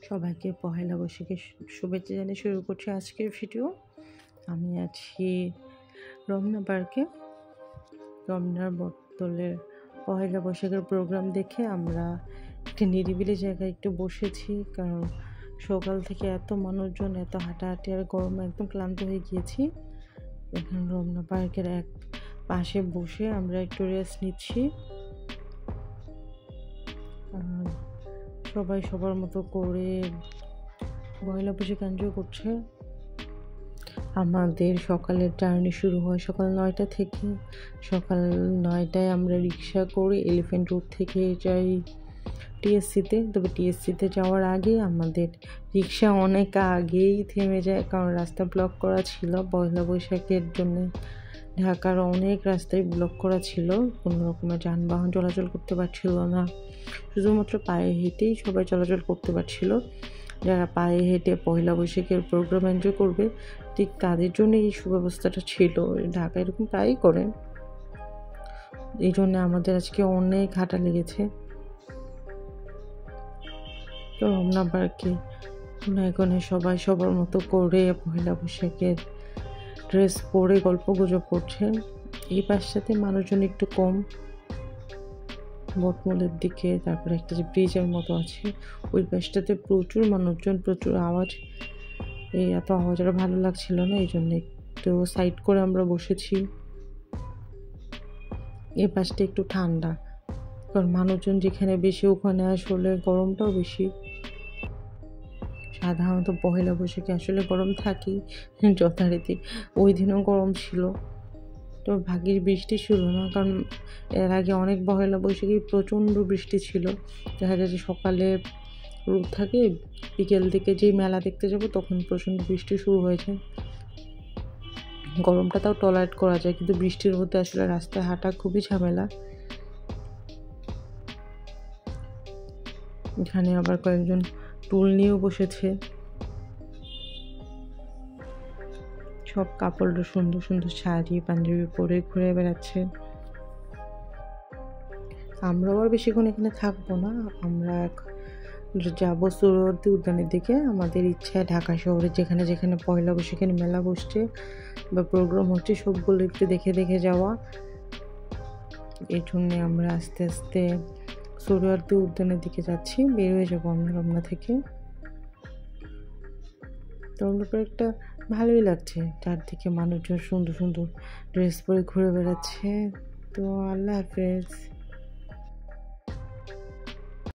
সবাইকে পহেলা বৈশাখে শুভেচ্ছা জানিয়ে শুরু করছি আজকের ভিডিও। আমি আছি রমনা পার্কে। রমনার বটতলের পহেলা বৈশাখের প্রোগ্রাম দেখে আমরা একটা নিরিবিলি জায়গায় একটু বসেছি, কারণ সকাল থেকে এত মানুষজন, এত হাঁটাহাঁটি আর গরমে একদম ক্লান্ত হয়ে গিয়েছি। এখন রমনা পার্কের এক পাশে বসে আমরা একটু রেস্ট নিচ্ছি। সবাই সবার মতো করে পয়লা বৈশাখ এনজয় করছে। আমাদের সকালের জার্নি শুরু হয় সকাল 9টা থেকে। সকাল 9টায় আমরা রিক্সা করে এলিফ্যান্ট রোড থেকে যাই টিএসসিতে। তবে টিএসসিতে যাওয়ার আগে আমাদের রিক্সা অনেক আগেই থেমে যায়, কারণ রাস্তা ব্লক করা ছিল পয়লা বৈশাখের জন্য। ঢাকার অনেক রাস্তায় ব্লক করা ছিল, কোনো রকমের যানবাহন চলাচল করতে পারছিল না, শুধুমাত্র পায়ে হেঁটেই সবাই চলাচল করতে পারছিল। যারা পায়ে হেঁটে পয়লা বৈশাখের প্রোগ্রাম এনজয় করবে ঠিক তাদের জন্য এই সুব্যবস্থাটা ছিল। ঢাকা এরকম প্রায়ই করে, এই জন্য আমাদের আজকে অনেক হাঁটা লেগেছে। তো রমনা পার্কে এখন সবাই সবার মতো করে পয়লা বৈশাখের ড্রেস পরে গল্প গুজব করছেন। এই পাশটাতে মানুষজন একটু কম, বটমূলের দিকে, তারপরে একটা যে ব্রিজের মতো আছে ওই পাশটাতে প্রচুর মানুষজন, প্রচুর আওয়াজ। এই এত আওয়াজ আর ভালো লাগছিল না, এই জন্য একটু সাইড করে আমরা বসেছি। এই পাশটা একটু ঠান্ডা, কারণ মানুষজন যেখানে বেশি ওখানে আসলে গরমটাও বেশি। সাধারণত পহেলা বৈশাখে আসলে গরম থাকেই যথারীতি, ওই দিনও গরম ছিল। তো ভাগ্যের বৃষ্টি ছিল না, কারণ এর আগে অনেক পহেলা বৈশাখে প্রচণ্ড বৃষ্টি ছিল। দেখা যায় যে সকালে রোদ থাকে, বিকেল দিকে যেই মেলা দেখতে যাব তখন প্রচণ্ড বৃষ্টি শুরু হয়ে যায়। গরমটা তাও টলারেট করা যায়, কিন্তু বৃষ্টির মধ্যে আসলে রাস্তায় হাঁটা খুবই ঝামেলা। এখানে আবার কয়েকজন টুল নিয়েও বসেছে। সব কাপড়টা সুন্দর সুন্দর শাড়ি পাঞ্জাবি পরে ঘুরে বেড়াচ্ছে। আমরাও আর বেশিক্ষণ এখানে থাকবো না, আমরা যাবো সোহরাওয়ার্দী উদ্যানের দিকে। আমাদের ইচ্ছা ঢাকা শহরে যেখানে যেখানে পয়লা বৈশাখের মেলা বসছে বা প্রোগ্রাম হচ্ছে সবগুলো একটু দেখে দেখে যাওয়া। এই জন্যে আমরা আস্তে আস্তে সোহরাওয়ার্দী উদ্যানের দিকে যাচ্ছি, বের হয়ে যাবো আমরা রমনা থেকে। তো একটা ভালোই লাগছে, চারদিকে মানুষজন সুন্দর সুন্দর ড্রেস পরে ঘুরে বেড়াচ্ছে। তো আল্লাহ হাফেজ।